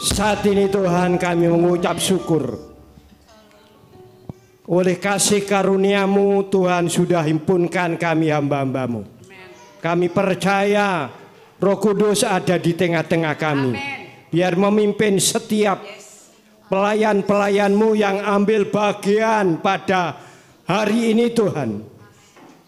Saat ini Tuhan kami mengucap syukur. Oleh kasih karunia-Mu Tuhan sudah himpunkan kami hamba-hamba-Mu. Kami percaya Roh Kudus ada di tengah-tengah kami. Biar memimpin setiap pelayan-pelayan-Mu yang ambil bagian pada hari ini Tuhan.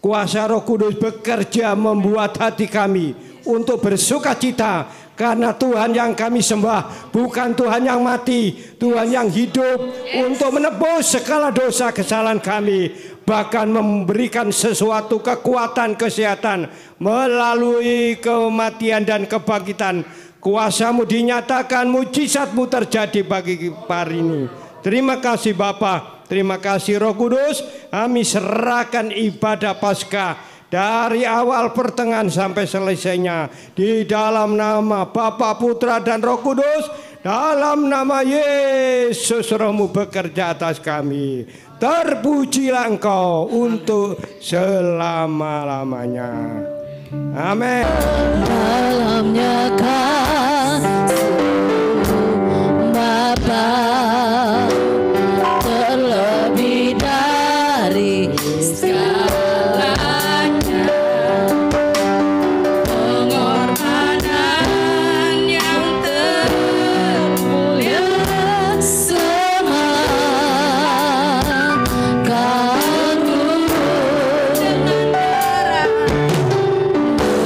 Kuasa Roh Kudus bekerja membuat hati kami untuk bersuka cita. Karena Tuhan yang kami sembah bukan Tuhan yang mati, Tuhan yang hidup untuk menebus segala dosa kesalahan kami. Bahkan memberikan sesuatu kekuatan kesehatan melalui kematian dan kebangkitan. Kuasa-Mu dinyatakan, mujizat-Mu terjadi bagi hari ini. Terima kasih Bapa, terima kasih Roh Kudus. Kami serahkan ibadah Paskah dari awal pertengahan sampai selesainya di dalam nama Bapa, Putra dan Roh Kudus. Dalam nama Yesus, Roh-Mu bekerja atas kami. Terpujilah Engkau untuk selama-lamanya. Amin. Dalamnya kasih Bapa terlebih dari segalanya, pengorbanan yang termulia semalam karun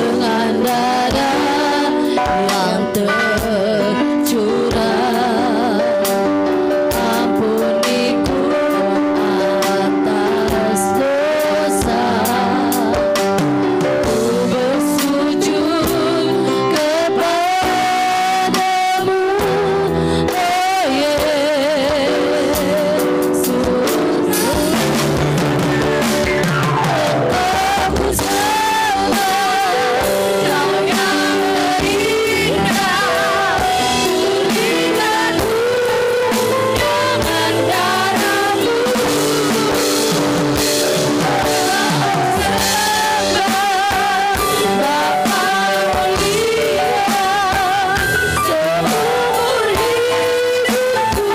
dengan darah yang tercurah, ampuniku atas dosa. Ku bersujud kepadamu, oh Yesus. Aku sembah Kau yang terindah, pulihkanku dengan darah-Mu. Bapa mulia, seumur hidupku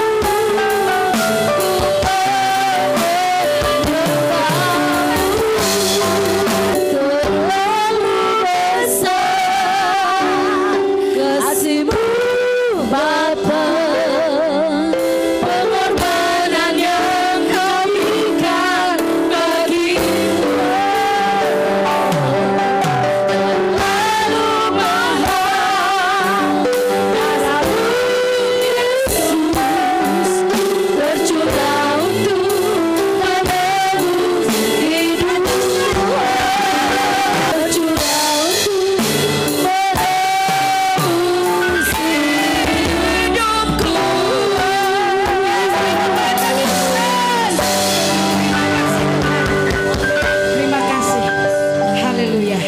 ku terlalu besar kasih-Mu Bapa, pengorbanan yang Kau berikan bagiku terlalu mahal. Darah-Mu Yesus tercurah untuk menebus hidupku, tercurah untuk menebus hidupku. Terima kasih. Haleluya.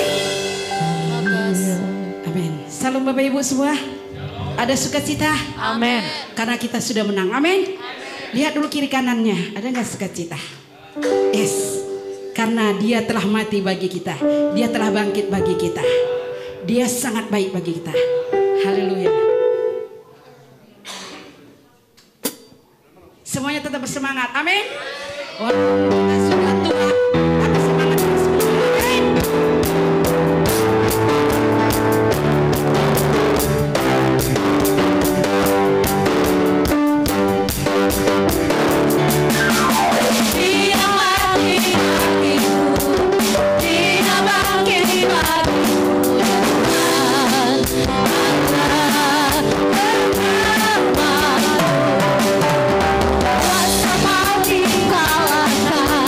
Amin. Salam Bapak Ibu semua. Ada sukacita? Amin. Karena kita sudah menang. Amin. Lihat dulu kiri kanannya. Ada nggak sukacita? Yes. Karena Dia telah mati bagi kita. Dia telah bangkit bagi kita. Dia sangat baik bagi kita. Haleluya. Semuanya tetap bersemangat. Amin. Walaupun kita sudah tua, tapi semangat terus. Amin. Dia mati bagiku, Dia bangkit bagiku, dengan anak pertama. Kuasa mati kalahkan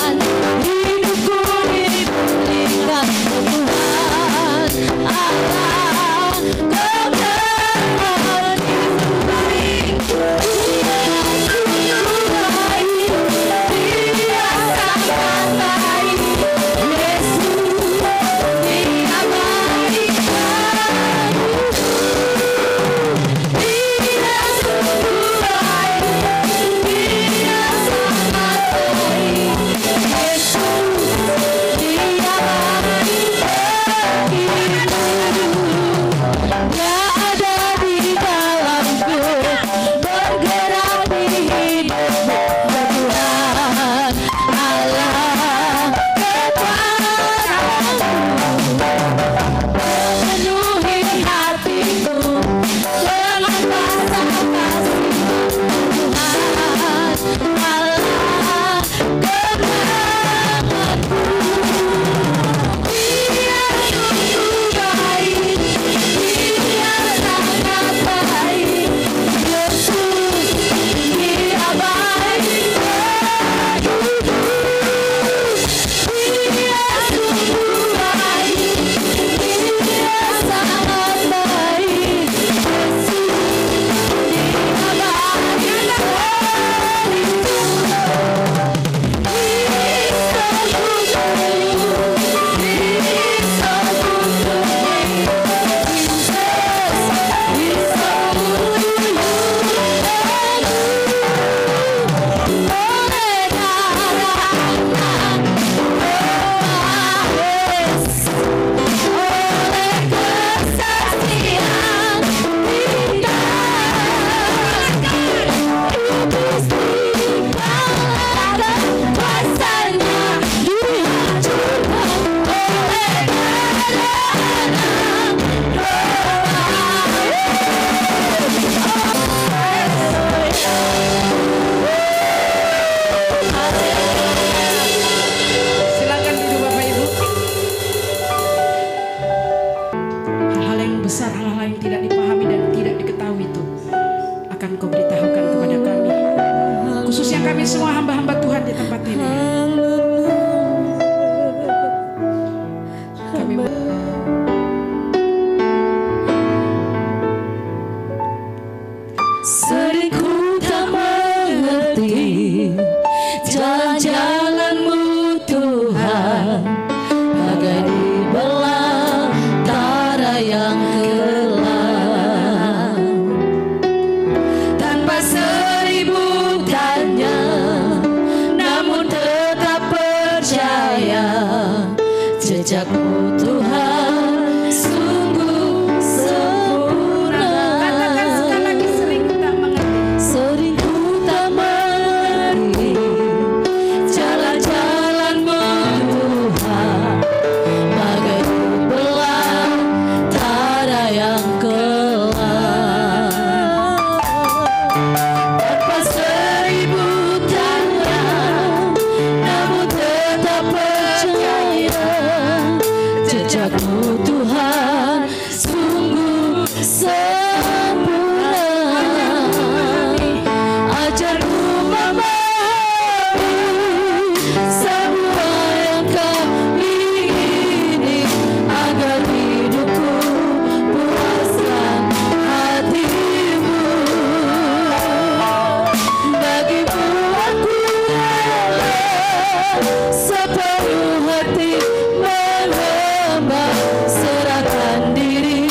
kami semua hamba-hamba Tuhan di tempat ini. Kami sering ku tak mengerti jalan-jalan-Mu Tuhan, bagai di belantara yang gelap. Tanpa seribu tanya, namun tetap percaya, jejak-Mu Tuhan sungguh sempurna. katakan sekali lagi, sering ku tak mengerti. Sering ku tak mengerti jalan-jalan-Mu Tuhan, bagai di belantara yang gelap. Tanpa seribu tanya, namun tetap percaya, jejak-Mu Tuhan sungguh sempurna. Ajarku memahami semua yang Kau ingini, agar hidupku puaskan hati-Mu. Bagi-Mu aku rela sepenuh hati menyembah, serahkan diri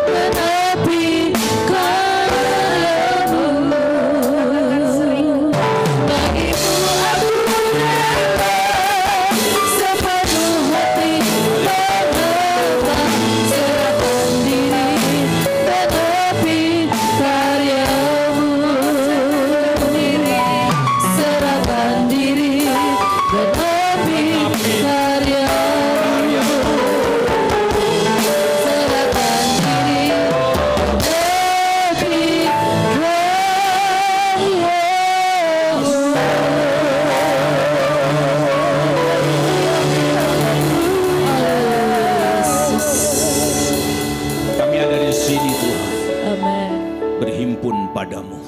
menepi karya-Mu. Bagi-Mu aku rela sepenuh hati menyembah, serahkan diri menepi karya-Mu. Serahkan diri menepi karya-Mu. Serahkan diri menepi Kami ada di sini Tuhan, Amin. berhimpun padamu.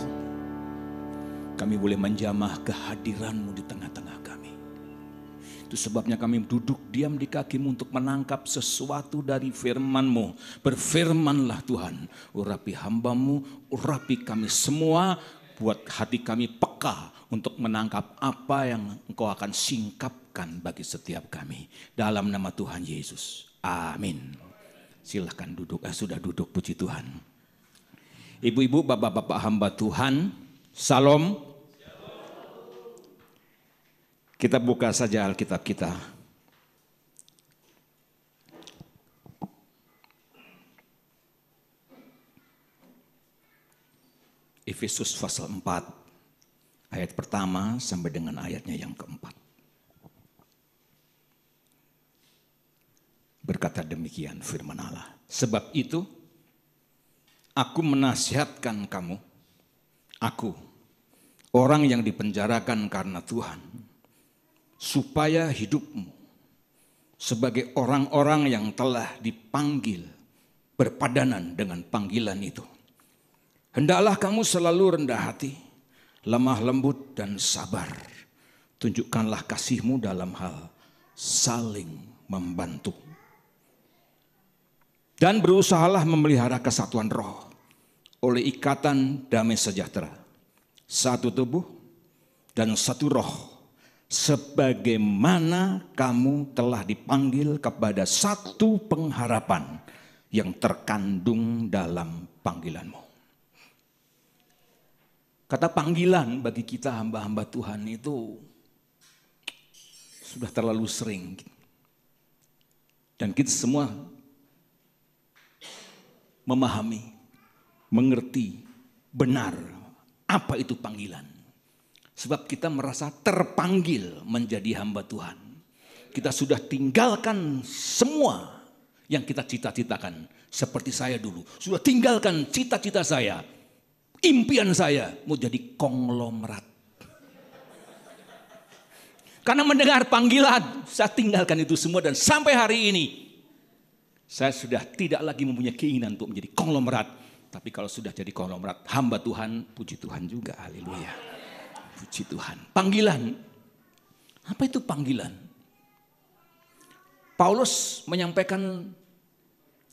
Kami boleh menjamah kehadiran-Mu di tengah-tengah kami. Itu sebabnya kami duduk diam di kaki-Mu untuk menangkap sesuatu dari firman-Mu. Berfirmanlah Tuhan, urapi hamba-Mu, urapi kami semua, buat hati kami peka untuk menangkap apa yang Engkau akan singkapkan bagi setiap kami. Dalam nama Tuhan Yesus. Amin. Silahkan duduk, sudah duduk, puji Tuhan. Ibu-ibu, bapak-bapak hamba Tuhan, salam. Kita buka saja Alkitab kita. Efesus pasal 4, ayat pertama sampai dengan ayatnya yang keempat. Berkata demikian firman Allah. Sebab itu, aku menasihatkan kamu, aku, orang yang dipenjarakan karena Tuhan, supaya hidupmu sebagai orang-orang yang telah dipanggil berpadanan dengan panggilan itu. Hendaklah kamu selalu rendah hati, lemah lembut dan sabar. Tunjukkanlah kasih-Mu dalam hal saling membantu. Dan berusahalah memelihara kesatuan roh oleh ikatan damai sejahtera. Satu tubuh dan satu roh. Sebagaimana kamu telah dipanggil kepada satu pengharapan yang terkandung dalam panggilan-Mu. Kata panggilan bagi kita hamba-hamba Tuhan itu sudah terlalu sering. Dan kita semua memahami, mengerti benar apa itu panggilan. Sebab kita merasa terpanggil menjadi hamba Tuhan. Kita sudah tinggalkan semua yang kita cita-citakan. Seperti saya dulu, sudah tinggalkan cita-cita saya. Impian saya mau jadi konglomerat. Karena mendengar panggilan, saya tinggalkan itu semua dan sampai hari ini saya sudah tidak lagi mempunyai keinginan untuk menjadi konglomerat. Tapi kalau sudah jadi konglomerat, hamba Tuhan, puji Tuhan juga, haleluya. Puji Tuhan. Panggilan. Apa itu panggilan? Paulus menyampaikan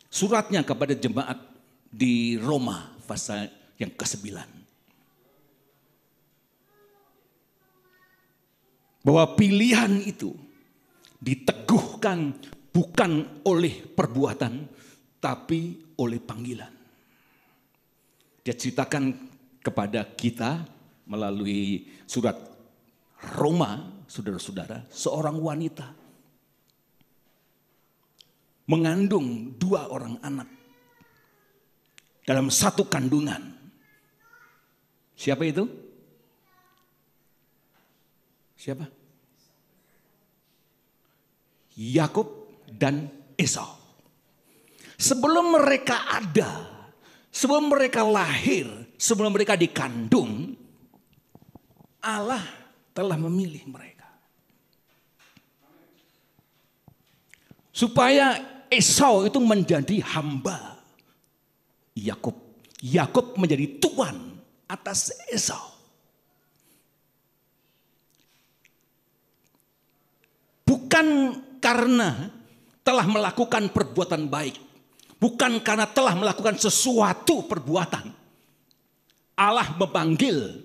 suratnya kepada jemaat di Roma pasal yang ke-9. Bahwa pilihan itu diteguhkan bukan oleh perbuatan, tapi oleh panggilan. Dia ceritakan kepada kita melalui surat Roma, saudara-saudara, seorang wanita mengandung 2 orang anak dalam satu kandungan. Siapa itu? Siapa? Yakub dan Esau. Sebelum mereka ada, sebelum mereka lahir, sebelum mereka dikandung, Allah telah memilih mereka. Supaya Esau itu menjadi hamba Yakub. Yakub menjadi tuan atas Esau. Bukan karena telah melakukan perbuatan baik. Bukan karena telah melakukan sesuatu perbuatan. Allah memanggil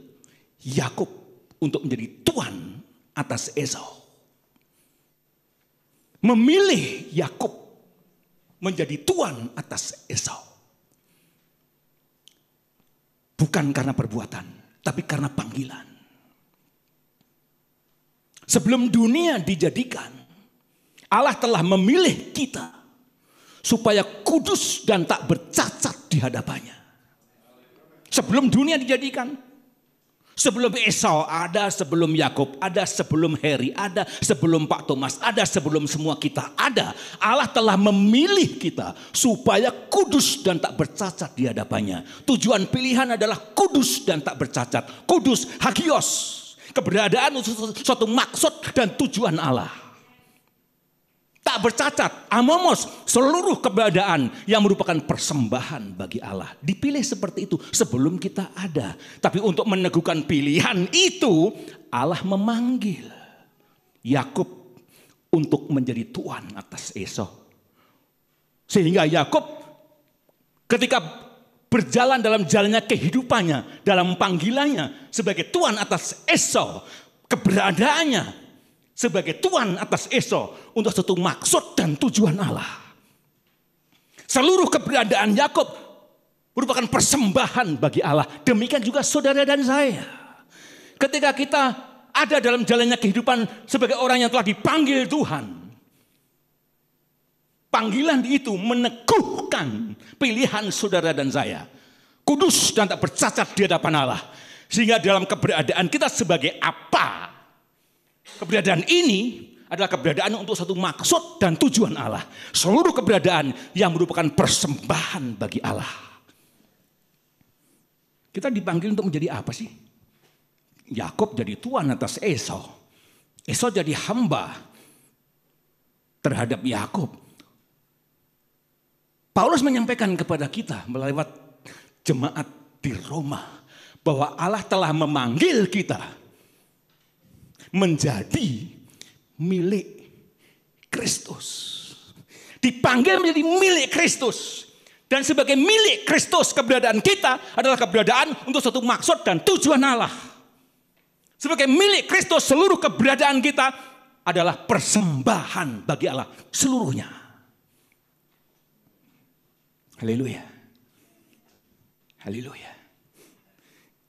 Yakub untuk menjadi tuan atas Esau. Memilih Yakub menjadi tuan atas Esau. Bukan karena perbuatan, tapi karena panggilan. Sebelum dunia dijadikan, Allah telah memilih kita supaya kudus dan tak bercacat di hadapannya. Sebelum dunia dijadikan, sebelum Esau ada, sebelum Yakub ada, sebelum Heri ada, sebelum Pak Thomas ada, sebelum semua kita ada, Allah telah memilih kita supaya kudus dan tak bercacat di hadapannya. Tujuan pilihan adalah kudus dan tak bercacat. Kudus, hagios, keberadaan suatu maksud dan tujuan Allah. Tak bercacat, amomos, seluruh keberadaan yang merupakan persembahan bagi Allah. Dipilih seperti itu sebelum kita ada. Tapi untuk meneguhkan pilihan itu, Allah memanggil Yakub untuk menjadi tuan atas Esau. Sehingga Yakub ketika berjalan dalam jalannya kehidupannya, dalam panggilannya sebagai tuan atas Esau, keberadaannya sebagai tuan atas Esau untuk satu maksud dan tujuan Allah. Seluruh keberadaan Yakub merupakan persembahan bagi Allah. Demikian juga saudara dan saya. Ketika kita ada dalam jalannya kehidupan sebagai orang yang telah dipanggil Tuhan, panggilan itu meneguhkan pilihan saudara dan saya. Kudus dan tak bercacat di hadapan Allah. Sehingga dalam keberadaan kita sebagai apa? Keberadaan ini adalah keberadaan untuk satu maksud dan tujuan Allah. Seluruh keberadaan yang merupakan persembahan bagi Allah. Kita dipanggil untuk menjadi apa sih? Yakub jadi tuan atas Esau. Esau jadi hamba terhadap Yakub. Paulus menyampaikan kepada kita melewat jemaat di Roma bahwa Allah telah memanggil kita menjadi milik Kristus. Dipanggil menjadi milik Kristus. Dan sebagai milik Kristus, keberadaan kita adalah keberadaan untuk satu maksud dan tujuan Allah. Sebagai milik Kristus, seluruh keberadaan kita adalah persembahan bagi Allah seluruhnya. Haleluya. Haleluya.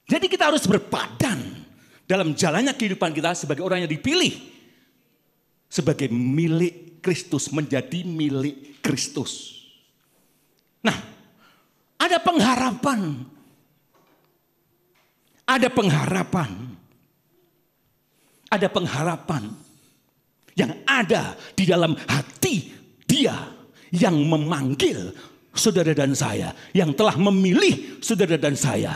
Jadi kita harus berpadan dalam jalannya kehidupan kita sebagai orang yang dipilih. Sebagai milik Kristus, menjadi milik Kristus. Nah, ada pengharapan. Ada pengharapan. Ada pengharapan yang ada di dalam hati Dia yang memanggil saudara dan saya, yang telah memilih saudara dan saya.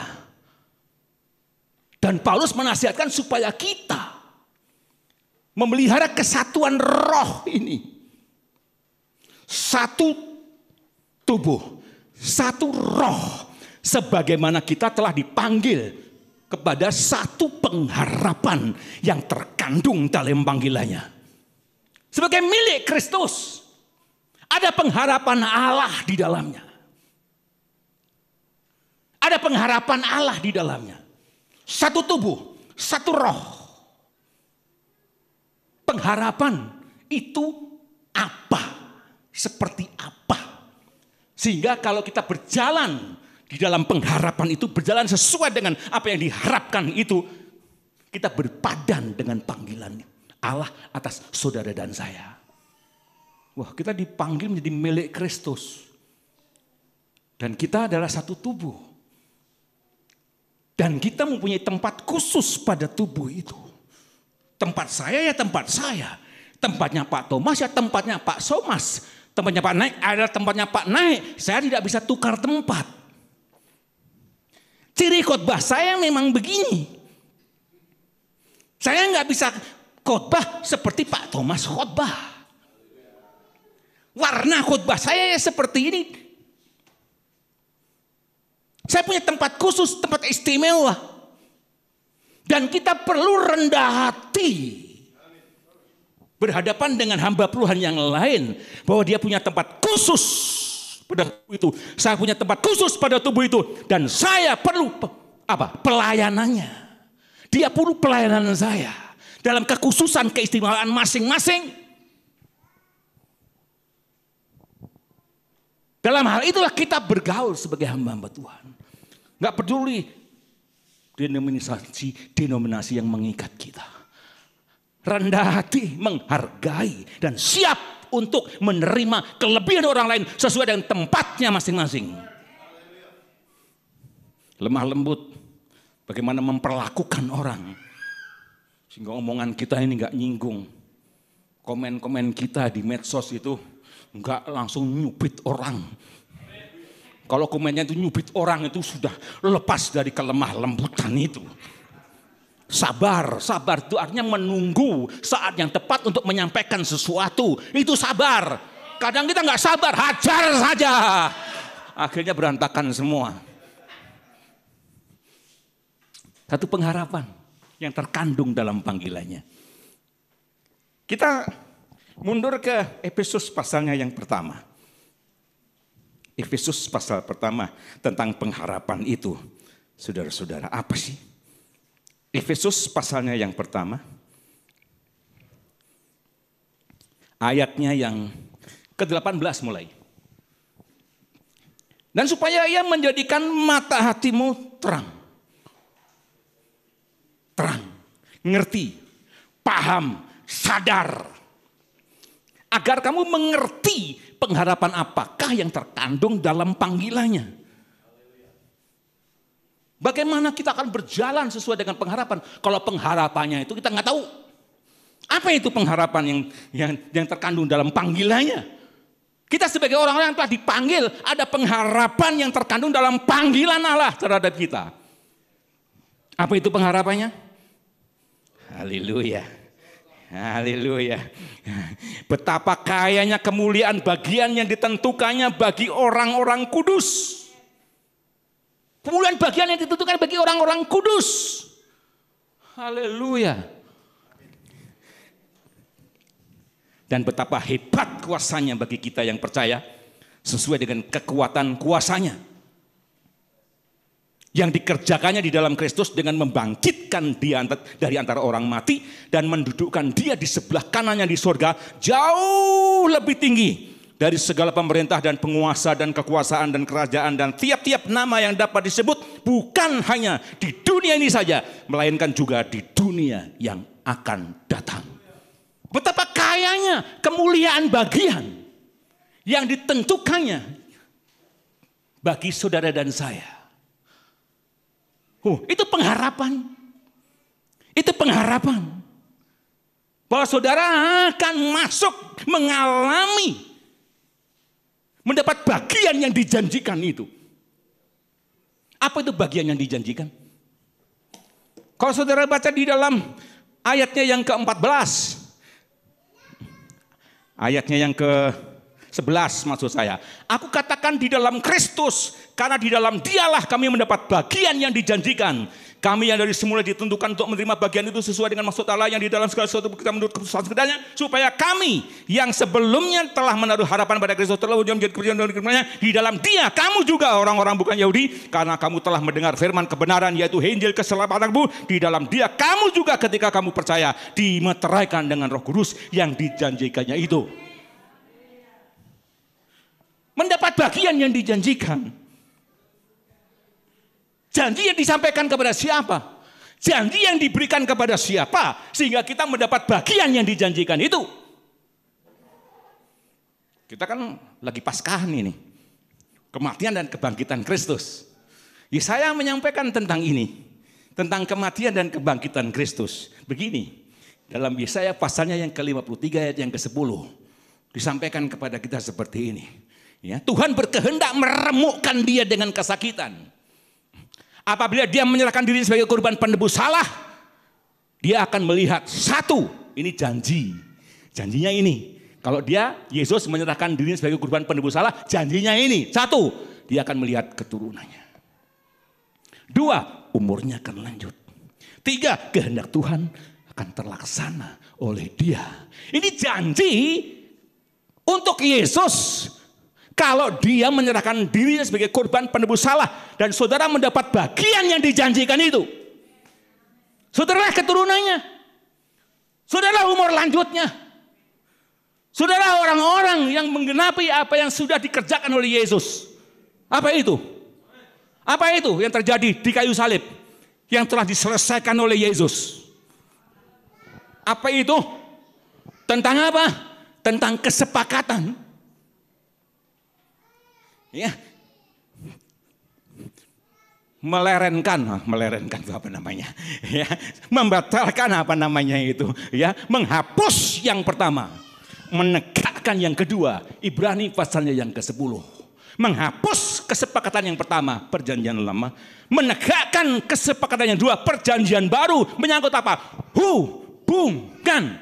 Dan Paulus menasihatkan supaya kita memelihara kesatuan roh ini. Satu tubuh, satu roh. Sebagaimana kita telah dipanggil kepada satu pengharapan yang terkandung dalam panggilannya. Sebagai milik Kristus, ada pengharapan Allah di dalamnya. Ada pengharapan Allah di dalamnya. Satu tubuh, satu roh. Pengharapan itu apa? Seperti apa? Sehingga kalau kita berjalan di dalam pengharapan itu, berjalan sesuai dengan apa yang diharapkan itu, kita berpadan dengan panggilan Allah atas saudara dan saya. Wah, kita dipanggil menjadi milik Kristus. Dan kita adalah satu tubuh. Dan kita mempunyai tempat khusus pada tubuh itu. Tempat saya ya tempat saya. Tempatnya Pak Thomas ya tempatnya Pak Somas. Tempatnya Pak Naik adalah tempatnya Pak Naik. Saya tidak bisa tukar tempat. Ciri khotbah saya memang begini. Saya nggak bisa khotbah seperti Pak Thomas khotbah. Warna khotbah saya ya seperti ini. Saya punya tempat khusus, tempat istimewa. Dan kita perlu rendah hati. Berhadapan dengan hamba Tuhan yang lain. Bahwa dia punya tempat khusus pada tubuh itu. Saya punya tempat khusus pada tubuh itu. Dan saya perlu apa? Pelayanannya. Dia perlu pelayanan saya. Dalam kekhususan keistimewaan masing-masing. Dalam hal itulah kita bergaul sebagai hamba-hamba Tuhan. Gak peduli denominasi yang mengikat kita. Rendah hati, menghargai, dan siap untuk menerima kelebihan orang lain sesuai dengan tempatnya masing-masing. Lemah lembut, bagaimana memperlakukan orang. Sehingga omongan kita ini gak nyinggung. Komen-komen kita di medsos itu gak langsung nyubit orang. Kalau komennya itu nyubit orang itu sudah lepas dari kelemah lembutan itu. Sabar itu artinya menunggu saat yang tepat untuk menyampaikan sesuatu. Itu sabar. Kadang kita nggak sabar, hajar saja. Akhirnya berantakan semua. Satu pengharapan yang terkandung dalam panggilannya. Kita mundur ke Efesus pasalnya yang pertama. Efesus pasal pertama tentang pengharapan itu. Saudara-saudara, apa sih? Efesus pasalnya yang pertama. Ayatnya yang ke-18 mulai. Dan supaya ia menjadikan mata hatimu terang. Terang, ngerti, paham, sadar. Agar kamu mengerti pengharapan apakah yang terkandung dalam panggilannya. Bagaimana kita akan berjalan sesuai dengan pengharapan. Kalau pengharapannya itu kita nggak tahu. Apa itu pengharapan yang terkandung dalam panggilannya. Kita sebagai orang-orang yang telah dipanggil, ada pengharapan yang terkandung dalam panggilan Allah terhadap kita. Apa itu pengharapannya? Haleluya. Haleluya. Betapa kayanya kemuliaan bagian yang ditentukannya bagi orang-orang kudus. Kemuliaan bagian yang ditentukan bagi orang-orang kudus. Haleluya. Dan betapa hebat kuasanya bagi kita yang percaya sesuai dengan kekuatan kuasanya. Yang dikerjakannya di dalam Kristus dengan membangkitkan dia dari antara orang mati dan mendudukkan dia di sebelah kanannya di surga jauh lebih tinggi dari segala pemerintah dan penguasa dan kekuasaan dan kerajaan dan tiap-tiap nama yang dapat disebut, bukan hanya di dunia ini saja melainkan juga di dunia yang akan datang. Betapa kayanya kemuliaan bagian yang ditentukannya bagi saudara dan saya. Itu pengharapan. Itu pengharapan. Bahwa saudara akan masuk mengalami, mendapat bagian yang dijanjikan itu. Apa itu bagian yang dijanjikan? Kalau saudara baca di dalam ayatnya yang ke-14. Ayatnya yang ke-11 maksud saya. Aku katakan di dalam Kristus, karena di dalam dialah kami mendapat bagian yang dijanjikan. Kami yang dari semula ditentukan untuk menerima bagian itu sesuai dengan maksud Allah yang di dalam segala sesuatu kita menurut keputusan sekedanya, supaya kami yang sebelumnya telah menaruh harapan pada Kristus telah menjadi kepercayaan dari firman-Nya, di dalam Dia kamu juga orang-orang bukan Yahudi, karena kamu telah mendengar firman kebenaran yaitu Injil keselamatanmu, di dalam Dia kamu juga ketika kamu percaya dimeteraikan dengan Roh Kudus yang dijanjikannya itu. Mendapat bagian yang dijanjikan. Janji yang disampaikan kepada siapa? Janji yang diberikan kepada siapa? Sehingga kita mendapat bagian yang dijanjikan itu. Kita kan lagi Paskahan ini. Kematian dan kebangkitan Kristus. Yesaya menyampaikan tentang ini. Tentang kematian dan kebangkitan Kristus. Begini. Dalam Yesaya pasalnya yang ke-53 ayat yang ke-10. Disampaikan kepada kita seperti ini. Ya, Tuhan berkehendak meremukkan dia dengan kesakitan. Apabila dia menyerahkan diri sebagai korban penebus salah, dia akan melihat satu, ini janji. Janjinya ini. Kalau Yesus menyerahkan diri sebagai korban penebus salah, janjinya ini. Satu, dia akan melihat keturunannya. Dua, umurnya akan lanjut. Tiga, kehendak Tuhan akan terlaksana oleh dia. Ini janji untuk Yesus. Kalau dia menyerahkan dirinya sebagai korban penebus salah. Dan saudara mendapat bagian yang dijanjikan itu. Saudara keturunannya. Saudara umur lanjutnya. Saudara orang-orang yang menggenapi apa yang sudah dikerjakan oleh Yesus. Apa itu? Apa itu yang terjadi di kayu salib? Yang telah diselesaikan oleh Yesus. Apa itu? Tentang apa? Tentang kesepakatan. Ya, melerenkan itu apa namanya? Ya, membatalkan apa namanya itu? Ya, menghapus yang pertama, menegakkan yang kedua. Ibrani pasalnya yang ke-10. Menghapus kesepakatan yang pertama, perjanjian lama, menegakkan kesepakatan yang kedua, perjanjian baru. Menyangkut apa? Hubungan.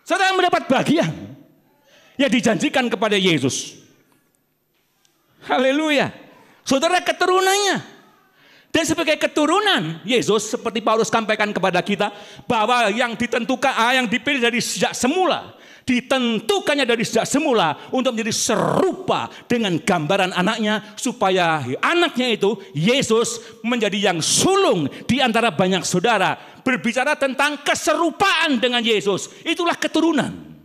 Saudara mendapat bagian yang dijanjikan kepada Yesus. Haleluya. Saudara keturunannya. Dan sebagai keturunan Yesus, seperti Paulus sampaikan kepada kita, bahwa yang ditentukan, yang dipilih dari sejak semula, ditentukannya dari sejak semula untuk menjadi serupa dengan gambaran anaknya, supaya anaknya itu Yesus menjadi yang sulung di antara banyak saudara. Berbicara tentang keserupaan dengan Yesus, itulah keturunan.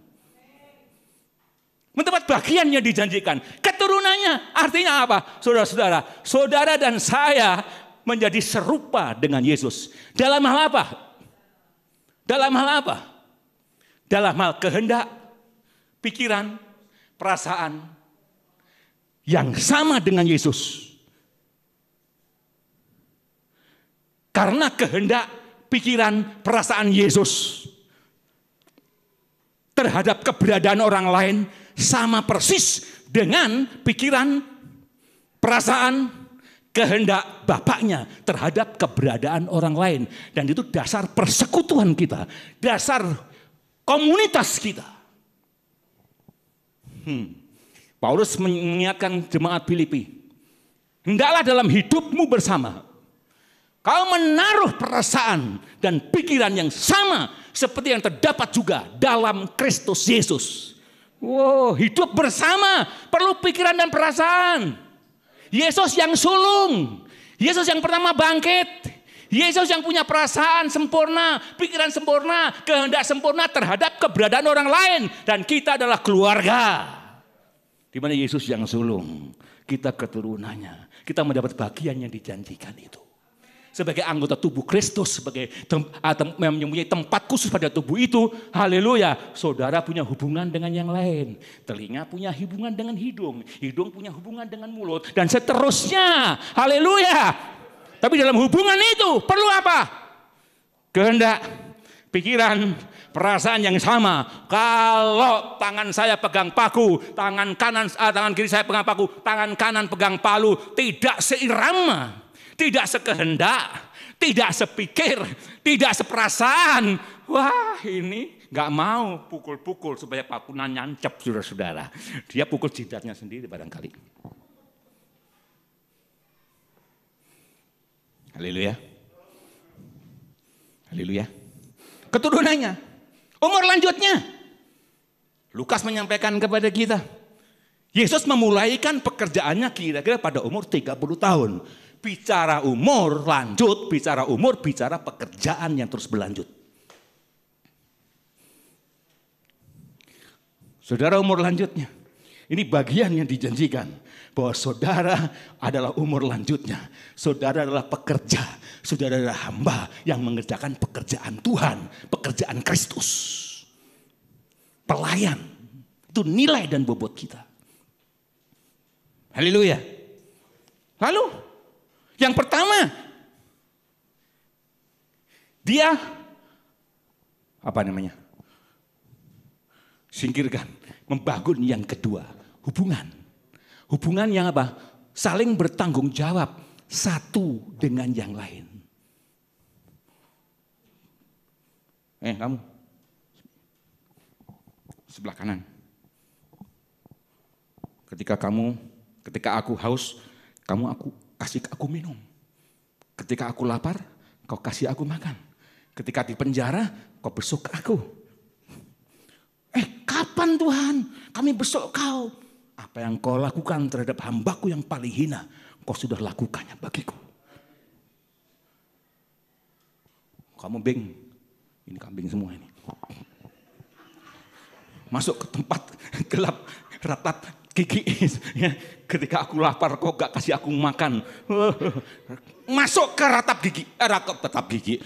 Mendapat bagian yang dijanjikan. Keturunannya artinya apa? Saudara-saudara, saudara dan saya menjadi serupa dengan Yesus. Dalam hal apa? Dalam hal apa? Dalam hal kehendak, pikiran, perasaan yang sama dengan Yesus. Karena kehendak, pikiran, perasaan Yesus terhadap keberadaan orang lain sama persis dengan pikiran, perasaan, kehendak Bapaknya terhadap keberadaan orang lain. Dan itu dasar persekutuan kita, dasar komunitas kita. Paulus mengingatkan jemaat Filipi, hendaklah dalam hidupmu bersama kau menaruh perasaan dan pikiran yang sama seperti yang terdapat juga dalam Kristus Yesus. Wow, hidup bersama perlu pikiran dan perasaan. Yesus yang sulung, Yesus yang pertama bangkit, Yesus yang punya perasaan sempurna, pikiran sempurna, kehendak sempurna terhadap keberadaan orang lain. Dan kita adalah keluarga, di mana Yesus yang sulung, kita keturunannya. Kita mendapat bagian yang dijanjikan itu. Sebagai anggota tubuh Kristus, sebagai mempunyai tempat khusus pada tubuh itu, haleluya. Saudara punya hubungan dengan yang lain. Telinga punya hubungan dengan hidung, hidung punya hubungan dengan mulut, dan seterusnya, haleluya. Tapi dalam hubungan itu perlu apa? Kehendak, pikiran, perasaan yang sama. Kalau tangan saya pegang paku, tangan kiri saya pegang paku, tangan kanan pegang palu, tidak seirama. Tidak sekehendak, tidak sepikir, tidak seperasaan. Wah, ini gak mau pukul-pukul supaya pakunan nyancep, saudara-saudara. Dia pukul jidatnya sendiri barangkali. Haleluya. Haleluya. Keturunannya, umur lanjutnya. Lukas menyampaikan kepada kita, Yesus memulaikan pekerjaannya kira-kira pada umur 30 tahun. Bicara umur lanjut, bicara umur, bicara pekerjaan yang terus berlanjut. Saudara, umur lanjutnya, ini bagian yang dijanjikan bahwa saudara adalah umur lanjutnya. Saudara adalah pekerja, saudara adalah hamba yang mengerjakan pekerjaan Tuhan, pekerjaan Kristus. Pelayan, itu nilai dan bobot kita. Haleluya. Lalu, yang pertama, dia apa namanya? Singkirkan, membangun yang kedua, hubungan. Hubungan yang apa? Saling bertanggung jawab satu dengan yang lain. Kamu sebelah kanan. Ketika aku haus, aku kasih aku minum. Ketika aku lapar, kau kasih aku makan. Ketika di penjara, kau besuk aku. Kapan Tuhan kami besok kau? Apa yang kau lakukan terhadap hambaku yang paling hina, kau sudah lakukannya bagiku. Kambing, ini kambing semua ini. Masuk ke tempat gelap, ratap gigi. Ketika aku lapar kau gak kasih aku makan. Masuk ke ratap gigi.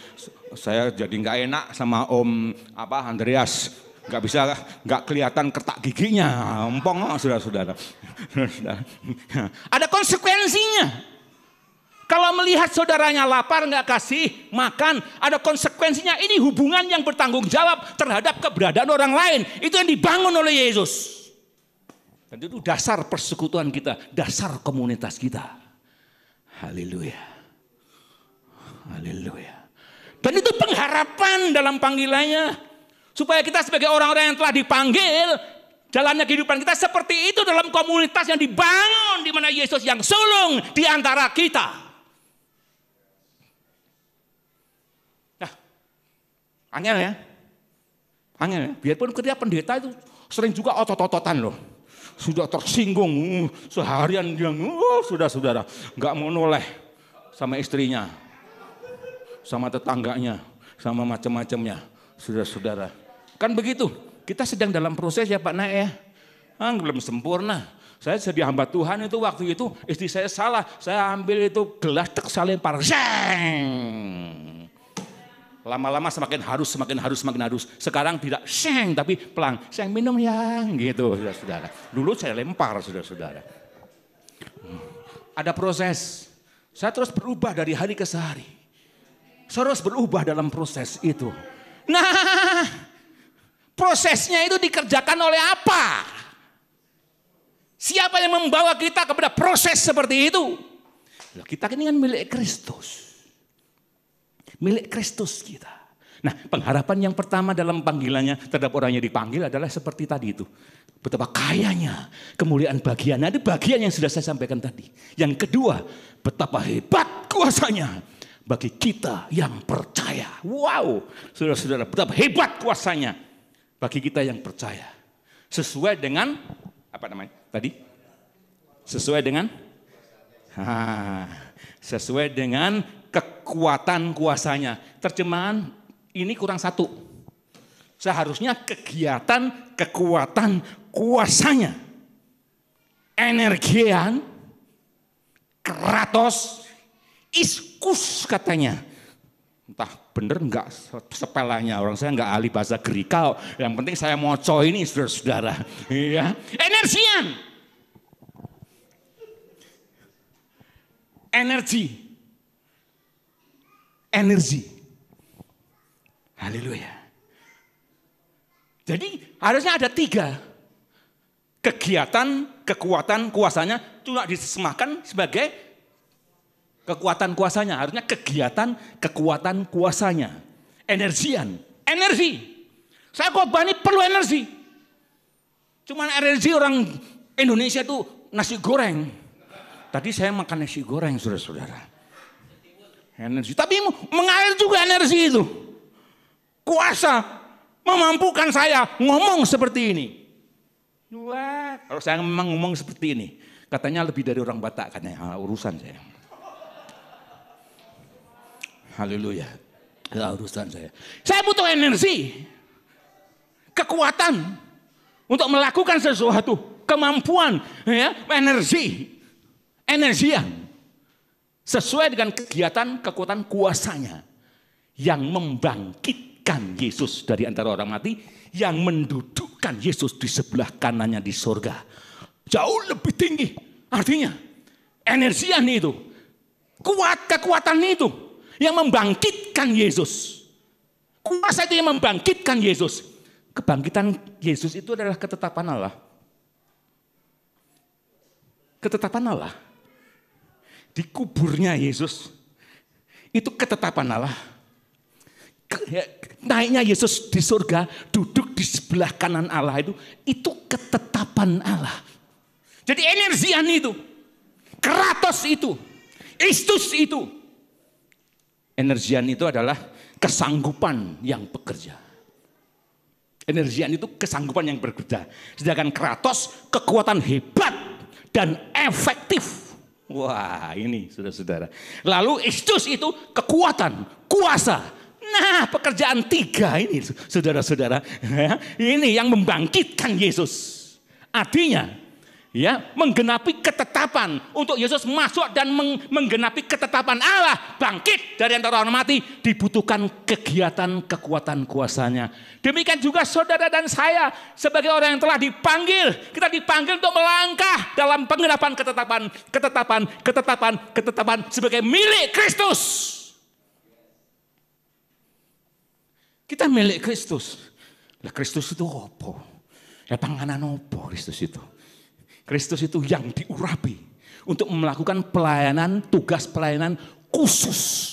Saya jadi gak enak sama Om Andreas. Gak kelihatan ketak giginya, empong saudara-saudara. Ada konsekuensinya. Kalau melihat saudaranya lapar gak kasih makan, ada konsekuensinya. Ini hubungan yang bertanggung jawab terhadap keberadaan orang lain. Itu yang dibangun oleh Yesus. Dan itu dasar persekutuan kita, dasar komunitas kita. Haleluya. Haleluya. Dan itu pengharapan dalam panggilannya. Supaya kita sebagai orang-orang yang telah dipanggil, jalannya kehidupan kita seperti itu dalam komunitas yang dibangun di mana Yesus yang sulung di antara kita. Nah, angel ya. Biarpun ketika pendeta itu sering juga otot-ototan loh. Sudah tersinggung seharian yang saudara-saudara nggak mau noleh sama istrinya, sama tetangganya, sama macam-macamnya, saudara-saudara. Kan begitu, kita sedang dalam proses ya Pak Naik ya. Belum sempurna. Saya jadi hamba Tuhan itu waktu itu istri saya salah. Saya ambil itu gelas saya lempar. Lama-lama semakin harus. Sekarang tidak tapi pelang. Saya minum ya gitu saudara-saudara. Dulu saya lempar saudara-saudara. Ada proses. Saya terus berubah dari hari ke hari. Saya terus berubah dalam proses itu. Nah, prosesnya itu dikerjakan oleh apa? Siapa yang membawa kita kepada proses seperti itu? Kita ini kan milik Kristus. Milik Kristus kita. Nah, pengharapan yang pertama dalam panggilannya terhadap orang yang dipanggil adalah seperti tadi itu. Betapa kayanya kemuliaan bagiannya. Ada bagian yang sudah saya sampaikan tadi. Yang kedua, betapa hebat kuasanya bagi kita yang percaya. Wow, saudara-saudara, betapa hebat kuasanya bagi kita yang percaya. Sesuai dengan apa namanya tadi? Sesuai dengan kekuatan kuasanya. Terjemahan ini kurang satu. Seharusnya kegiatan kekuatan kuasanya. Energian, kratos, iskus katanya. Entah bener enggak sepelanya, orang saya enggak ahli bahasa Greka. Yang penting saya moco ini saudara-saudara. Ya. Energian. Energi. Haleluya. Jadi harusnya ada 3. Kegiatan, kekuatan, kuasanya cuma disematkan sebagai kekuatan kuasanya. Harusnya kegiatan, kekuatan kuasanya. Energi. Saya khotbah ini perlu energi. Cuman energi orang Indonesia itu nasi goreng. Tadi saya makan nasi goreng saudara-saudara. Energi, tapi mengalir juga energi itu. Kuasa memampukan saya ngomong seperti ini. Wah, kalau saya memang ngomong seperti ini, katanya lebih dari orang Batak katanya, urusan saya. Haleluya, urusan saya. Saya butuh energi, kekuatan untuk melakukan sesuatu, kemampuan, ya, energian. Sesuai dengan kegiatan, kekuatan, kuasanya yang membangkitkan Yesus dari antara orang mati, yang mendudukkan Yesus di sebelah kanannya di surga. Jauh lebih tinggi. Artinya energian itu, kekuatan itu yang membangkitkan Yesus. Kuasa itu yang membangkitkan Yesus. Kebangkitan Yesus itu adalah ketetapan Allah. Ketetapan Allah. Dikuburnya Yesus, itu ketetapan Allah. Naiknya Yesus di surga, duduk di sebelah kanan Allah itu ketetapan Allah. Jadi energian itu, kratos itu, Kristus itu. Energian itu adalah kesanggupan yang bekerja. Energian itu kesanggupan yang bekerja. Sedangkan kratos kekuatan hebat dan efektif. Wah, ini saudara-saudara. Lalu Kristus itu kekuatan, kuasa. Nah, pekerjaan tiga ini saudara-saudara. Ini yang membangkitkan Yesus. Artinya, ya, menggenapi ketetapan untuk Yesus masuk dan menggenapi ketetapan Allah bangkit dari antara orang mati, dibutuhkan kegiatan kekuatan kuasanya. Demikian juga saudara dan saya sebagai orang yang telah dipanggil, kita dipanggil untuk melangkah dalam penggenapan ketetapan sebagai milik Kristus. Kita milik Kristus. Lah Kristus itu apa? Ya panganan apa Kristus itu? Kristus itu yang diurapi untuk melakukan pelayanan, tugas pelayanan khusus.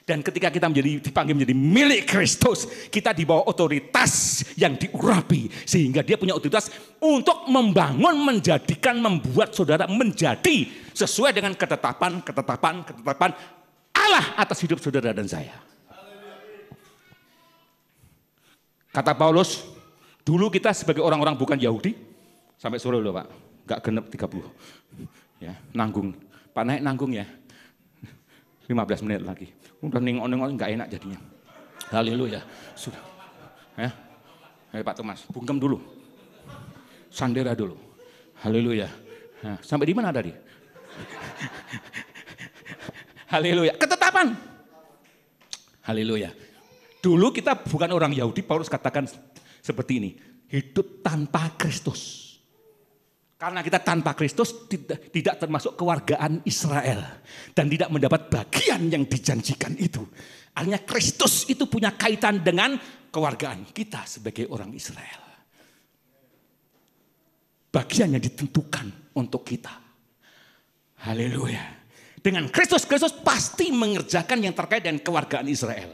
Dan ketika kita dipanggil menjadi milik Kristus, kita di bawah otoritas yang diurapi. Sehingga dia punya otoritas untuk membangun, menjadikan, membuat saudara menjadi sesuai dengan ketetapan Allah atas hidup saudara dan saya. Kata Paulus, dulu kita sebagai orang-orang bukan Yahudi, sampai sore loh Pak. Gak genep 30 ya, nanggung Pak naik nanggung ya 15 menit lagi udah nengok-nengok gak enak jadinya. Haleluya. Sudah ya. Pak Thomas bungkem dulu, sandera dulu. Haleluya. Nah, sampai di mana tadi? Haleluya. Ketetapan. Haleluya. Dulu kita bukan orang Yahudi, Paulus katakan seperti ini, hidup tanpa Kristus. Karena kita tanpa Kristus tidak termasuk kewargaan Israel. Dan tidak mendapat bagian yang dijanjikan itu. Artinya Kristus itu punya kaitan dengan kewargaan kita sebagai orang Israel. Bagian yang ditentukan untuk kita. Haleluya. Dengan Kristus pasti mengerjakan yang terkait dengan kewargaan Israel.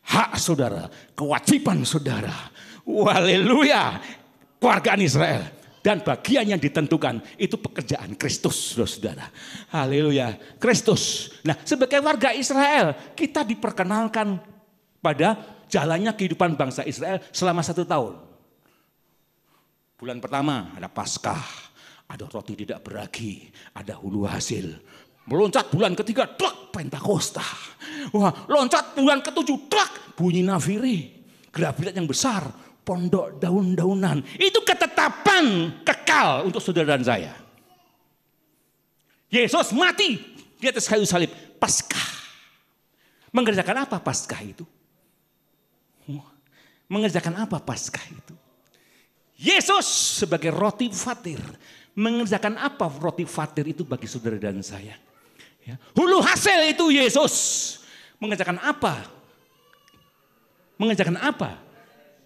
Hak saudara, kewajiban saudara. Haleluya. Kewargaan Israel. Dan bagian yang ditentukan itu pekerjaan Kristus, saudara. Haleluya, Kristus. Nah, sebagai warga Israel, kita diperkenalkan pada jalannya kehidupan bangsa Israel selama 1 tahun. Bulan pertama ada Paskah, ada roti tidak beragi, ada hulu hasil. Meloncat bulan ketiga, drak, Pentakosta. Wah, loncat bulan ke-7, drak, bunyi nafiri. Gerak yang besar, pondok daun-daunan. Itu ketetapan kekal untuk saudara dan saya. Yesus mati di atas kayu salib. Paskah. Mengerjakan apa Paskah itu? Mengerjakan apa Paskah itu? Yesus sebagai roti fatir. Mengerjakan apa roti fatir itu bagi saudara dan saya? Ya. Hulu hasil itu Yesus. Mengerjakan apa? Mengerjakan apa?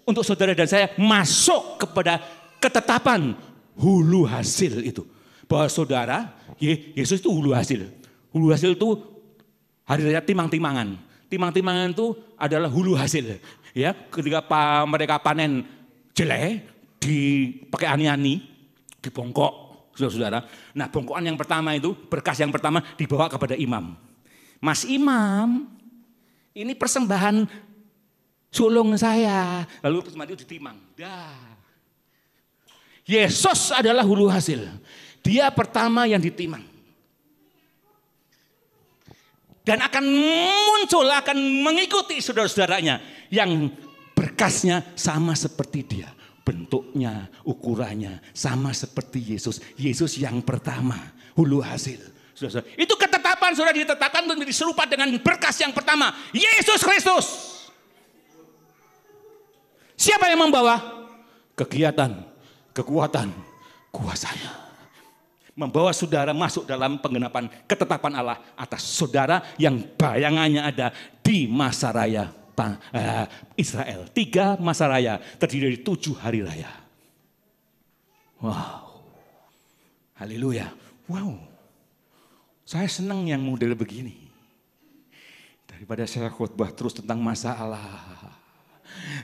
Untuk saudara dan saya masuk kepada ketetapan hulu hasil itu. Bahwa saudara, Yesus itu hulu hasil. Hulu hasil itu hari raya timang-timangan. Timang-timangan itu adalah hulu hasil. Ya, ketika mereka panen jelai, dipakai ani-ani, dibongkok, saudara-saudara. Nah, bongkokan yang pertama itu, berkas yang pertama dibawa kepada imam. Mas Imam, ini persembahan sulung saya. Lalu persembahan itu ditimang. Dah. Yesus adalah hulu hasil. Dia pertama yang ditimang. Dan akan muncul, akan mengikuti saudara-saudaranya yang berkasnya sama seperti dia. Bentuknya, ukurannya sama seperti Yesus. Yesus yang pertama, hulu hasil. Saudara, itu ketetapan sudah ditetapkan untuk menjadi serupa dengan berkas yang pertama, Yesus Kristus. Siapa yang membawa? Kegiatan, kekuatan, kuasanya. Membawa saudara masuk dalam penggenapan ketetapan Allah atas saudara yang bayangannya ada di masa raya Israel. 3 masa raya terdiri dari 7 hari raya. Wow. Haleluya. Wow. Saya senang yang model begini. Daripada saya khotbah terus tentang masalah.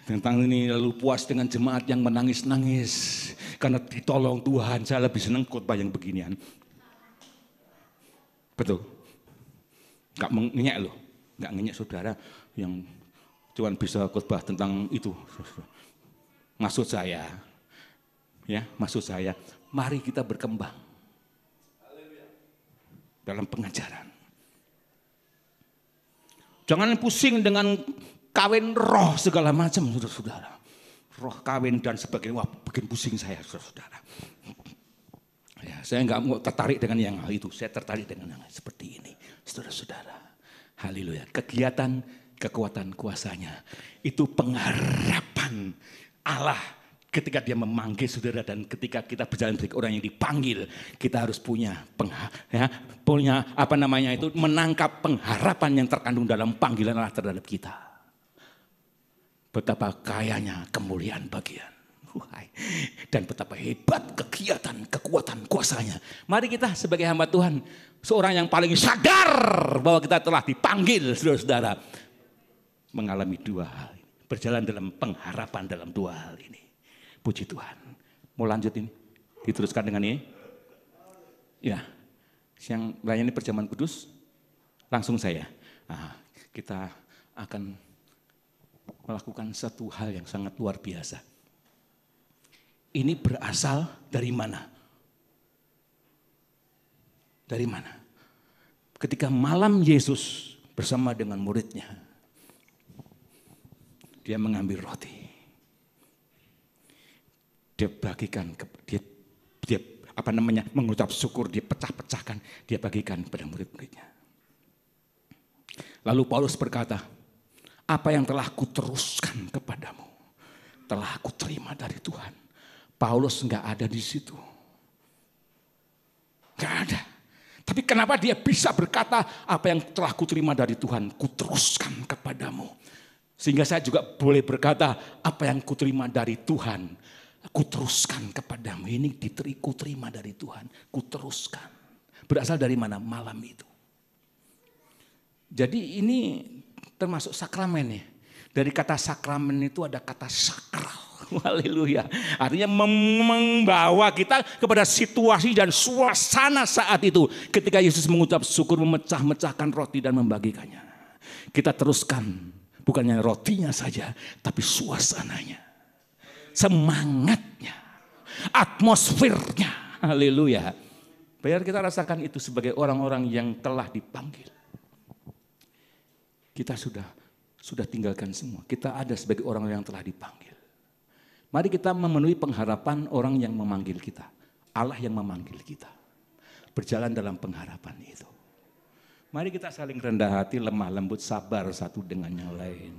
Tentang ini lalu puas dengan jemaat yang menangis-nangis. Karena ditolong Tuhan, saya lebih senang khotbah yang beginian. Betul. Gak ngenyek loh. Gak ngenyek saudara yang cuma bisa khotbah tentang itu. Maksud saya, ya, maksud saya, mari kita berkembang dalam pengajaran. Jangan pusing dengan kawin roh segala macam, saudara-saudara. Roh kawin dan sebagainya, wah bikin pusing saya, saudara-saudara. Ya, saya nggak mau tertarik dengan yang itu, saya tertarik dengan yang seperti ini, saudara-saudara. Haleluya. Kegiatan, kekuatan, kuasanya itu pengharapan Allah. Ketika dia memanggil saudara dan ketika kita berjalan sebagai orang yang dipanggil, kita harus punya menangkap pengharapan yang terkandung dalam panggilan Allah terhadap kita. Betapa kayanya kemuliaan bagian. Dan betapa hebat kegiatan, kekuatan, kuasanya. Mari kita sebagai hamba Tuhan, seorang yang paling sadar bahwa kita telah dipanggil, saudara-saudara, mengalami 2 hal. Berjalan dalam pengharapan dalam 2 hal ini. Puji Tuhan. Mau lanjut ini? Diteruskan dengan ini? Ya. Yang melayani perjamuan kudus, langsung saya. Nah, kita akan melakukan satu hal yang sangat luar biasa. Ini berasal dari mana? Dari mana? Ketika malam Yesus bersama dengan muridnya, dia mengambil roti. Dia bagikan, mengucap syukur, dia pecah-pecahkan, dia bagikan kepada murid-muridnya. Lalu Paulus berkata, apa yang telah kuteruskan kepadamu, telah aku terima dari Tuhan. Paulus nggak ada di situ, nggak ada. Tapi kenapa dia bisa berkata, apa yang telah kuterima dari Tuhan, kuteruskan kepadamu. Sehingga saya juga boleh berkata, apa yang kuterima dari Tuhan, kuteruskan kepadamu. Ini kuterima dari Tuhan, kuteruskan. Berasal dari mana? Malam itu. Jadi ini termasuk sakramen ya. Dari kata sakramen itu ada kata sakral. Haleluya. Artinya membawa kita kepada situasi dan suasana saat itu. Ketika Yesus mengucap syukur, memecah-mecahkan roti dan membagikannya. Kita teruskan. Bukannya rotinya saja, tapi suasananya. Semangatnya, atmosfernya, haleluya. Biar kita rasakan itu sebagai orang-orang yang telah dipanggil. Kita sudah tinggalkan semua. Kita ada sebagai orang yang telah dipanggil. Mari kita memenuhi pengharapan orang yang memanggil kita. Allah yang memanggil kita. Berjalan dalam pengharapan itu. Mari kita saling rendah hati, lemah lembut, sabar satu dengan yang lain.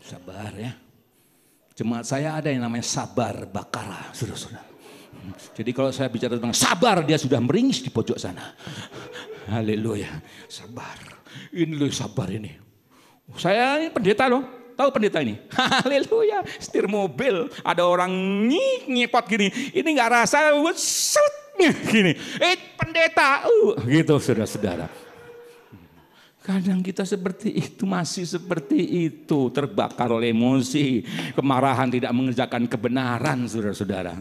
Sabar ya. Jemaat saya ada yang namanya sabar bakara, saudara-saudara. Jadi kalau saya bicara tentang sabar, dia sudah meringis di pojok sana. Haleluya, sabar. Ini loh sabar ini. Saya ini pendeta loh, tahu pendeta ini? Haleluya, setir mobil, ada orang ngipot gini. Ini nggak rasa, gini. Pendeta, gitu saudara-saudara. Kadang kita seperti itu, masih seperti itu, terbakar oleh emosi, kemarahan, tidak mengerjakan kebenaran, saudara-saudara.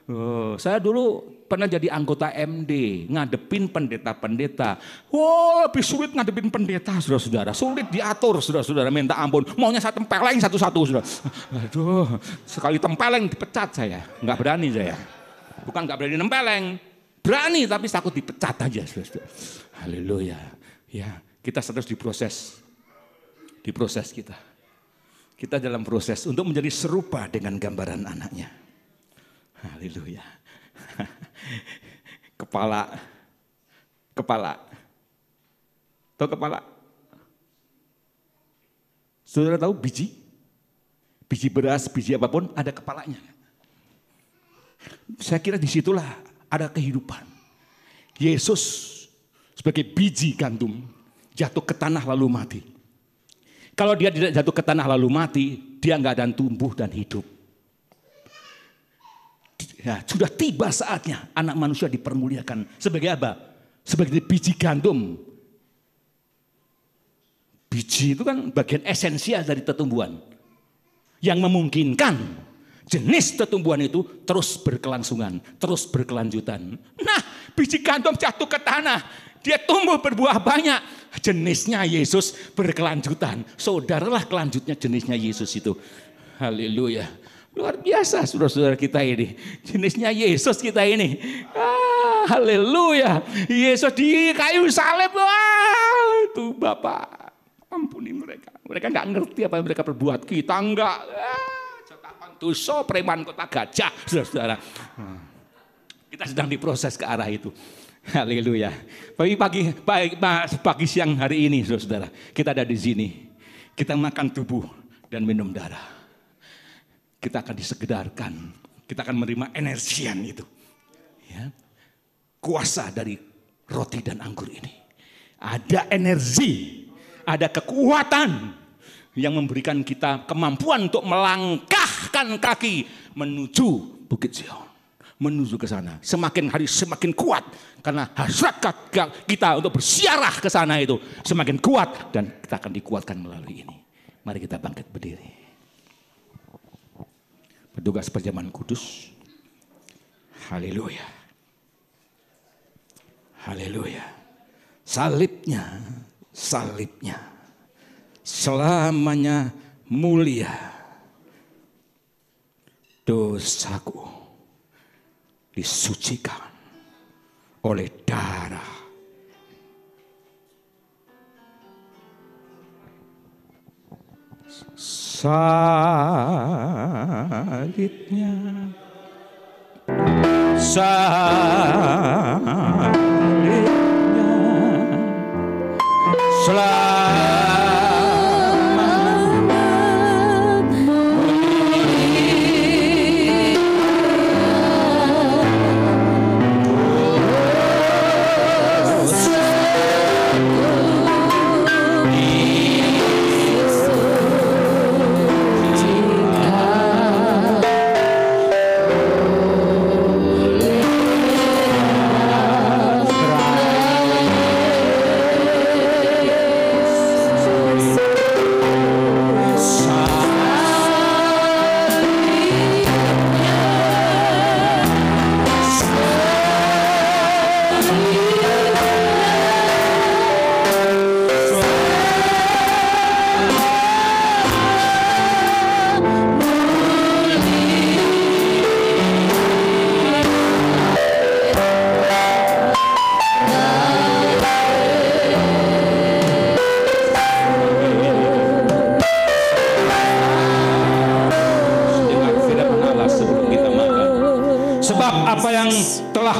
Oh, saya dulu pernah jadi anggota MD, ngadepin pendeta-pendeta. Wah, lebih sulit ngadepin pendeta, saudara-saudara. Sulit diatur, saudara-saudara. Minta ampun. Maunya saya tempeleng satu-satu, saudara. Aduh, sekali tempeleng dipecat saya. Nggak berani saya. Bukan nggak berani nempeleng. Berani, tapi takut dipecat aja, saudara-saudara. Haleluya. Ya, kita terus diproses. Diproses kita. Kita dalam proses untuk menjadi serupa dengan gambaran anaknya. Haleluya. Kepala. Tahu kepala? Saudara tahu biji? Biji beras, biji apapun ada kepalanya. Saya kira disitulah ada kehidupan. Yesus sebagai biji gandum jatuh ke tanah lalu mati. Kalau dia tidak jatuh ke tanah lalu mati, dia nggak akan tumbuh dan hidup. Ya, sudah tiba saatnya anak manusia dipermuliakan. Sebagai apa? Sebagai biji gandum. Biji itu kan bagian esensial dari tumbuhan. Yang memungkinkan jenis tumbuhan itu terus berkelangsungan, terus berkelanjutan. Nah, biji gandum jatuh ke tanah. Dia tumbuh berbuah banyak. Jenisnya Yesus berkelanjutan. Saudaralah kelanjutnya jenisnya Yesus itu. Haleluya. Luar biasa saudara-saudara kita ini. Jenisnya Yesus kita ini. Haleluya. Yesus di kayu salib. Itu Bapak. Ampuni mereka. Mereka gak ngerti apa yang mereka perbuat. Kita enggak. Cetakan dosa preman kota gajah. Saudara-saudara. Kita sedang diproses ke arah itu. Haleluya. Pagi siang hari ini saudara, kita ada di sini. Kita makan tubuh dan minum darah. Kita akan disegedarkan. Kita akan menerima energian itu. Ya. Kuasa dari roti dan anggur ini. Ada energi, ada kekuatan yang memberikan kita kemampuan untuk melangkahkan kaki menuju Bukit Sion. Menuju ke sana, semakin hari semakin kuat karena hasrat kita untuk bersiarah ke sana itu semakin kuat dan kita akan dikuatkan melalui ini. Mari kita bangkit berdiri. Petugas perjamuan kudus. Haleluya. Haleluya. Salibnya selamanya mulia. Dosaku disucikan oleh darah salibnya,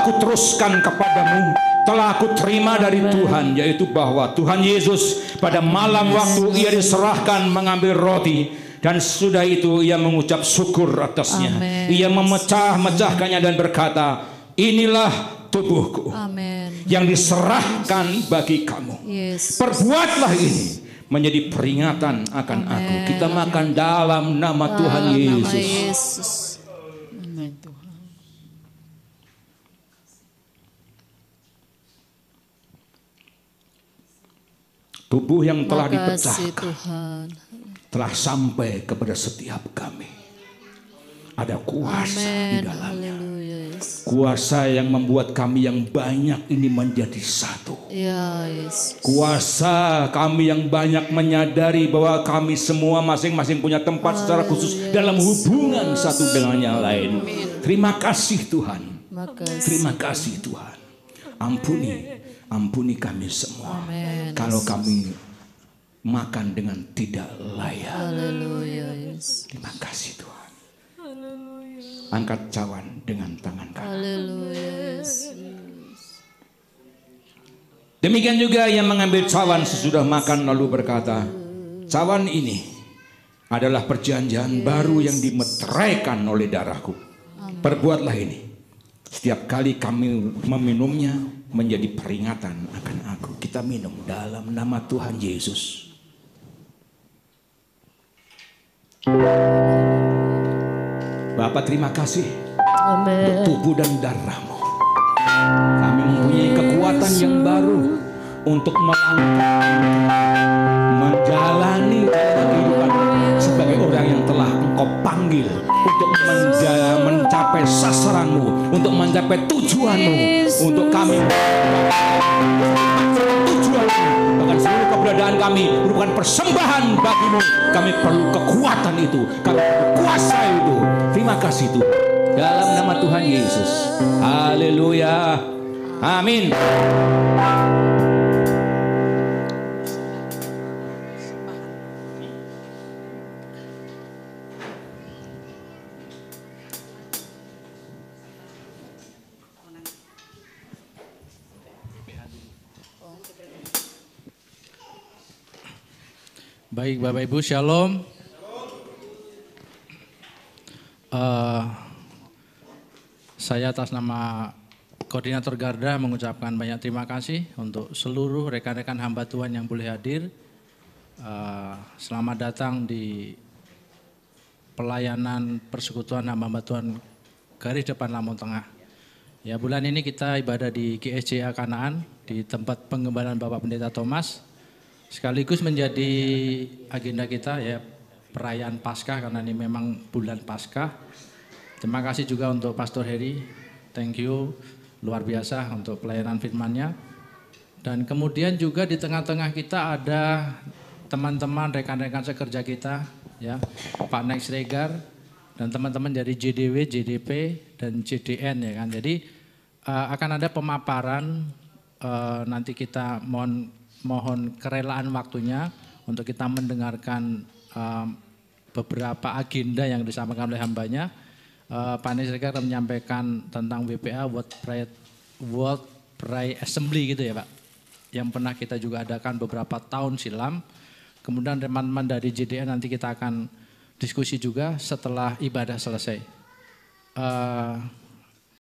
kuteruskan kepadamu telah aku terima dari Tuhan, yaitu bahwa Tuhan Yesus pada malam waktu ia diserahkan mengambil roti dan sudah itu ia mengucap syukur atasnya. Amen. Ia memecah-mecahkannya dan berkata, inilah tubuhku yang diserahkan bagi kamu. Yes. Perbuatlah ini menjadi peringatan akan aku. Kita makan dalam nama Tuhan Yesus. Amin Tuhan. Tubuh yang telah Makasih, dipecahkan Tuhan. telah sampai kepada setiap kami. Ada kuasa di dalamnya. Haleluya Kuasa yang membuat kami yang banyak ini menjadi satu. Ya, Yesus. Kuasa kami yang banyak menyadari bahwa kami semua masing-masing punya tempat secara khusus dalam hubungan satu dengan yang lain. Terima kasih Tuhan. Terima kasih Tuhan. Ampuni kami semua. Amen. Kalau kami makan dengan tidak layak. Haleluya, Yesus. Terima kasih Tuhan. Angkat cawan dengan tangan kanan. Haleluya, Yesus. Demikian juga yang mengambil cawan sesudah makan lalu berkata, cawan ini adalah perjanjian baru yang dimeteraikan oleh darahku. Perbuatlah ini. Setiap kali kami meminumnya menjadi peringatan akan aku. Kita minum dalam nama Tuhan Yesus. Bapak terima kasih untuk tubuh dan darah-Mu. Kami mempunyai kekuatan yang baru untuk menjalani kehidupan sebagai orang yang telah Engkau panggil untuk mencapai sasaran-Mu, untuk mencapai tujuan-Mu, untuk kami tujuan-Mu, bahkan seluruh keberadaan kami merupakan persembahan bagi-Mu. Kami perlu kekuatan itu, kami perlu kuasa itu. Terima kasih Tuhan. Dalam nama Tuhan Yesus. Haleluya. Amin. Baik Bapak Ibu, Shalom. Saya atas nama Koordinator Garda mengucapkan banyak terima kasih untuk seluruh rekan-rekan hamba Tuhan yang boleh hadir. Selamat datang di pelayanan persekutuan hamba Tuhan Garis Depan Lampung Tengah. Ya, bulan ini kita ibadah di GSJA Kanaan di tempat pengembalaan Bapak Pendeta Thomas. Sekaligus menjadi agenda kita ya perayaan Paskah karena ini memang bulan Paskah. Terima kasih juga untuk Pastor Heri, thank you luar biasa untuk pelayanan firman-Nya. Dan kemudian juga di tengah-tengah kita ada teman-teman rekan-rekan sekerja kita ya, Pak Nex Regar dan teman-teman dari JDW, JDP dan JDN ya kan. Jadi akan ada pemaparan nanti kita mohon kerelaan waktunya untuk kita mendengarkan beberapa agenda yang disampaikan oleh hambanya. Pak Nisrika akan menyampaikan tentang WPA, World Prayer Assembly gitu ya Pak. Yang pernah kita juga adakan beberapa tahun silam. Kemudian teman-teman dari JDN nanti kita akan diskusi juga setelah ibadah selesai.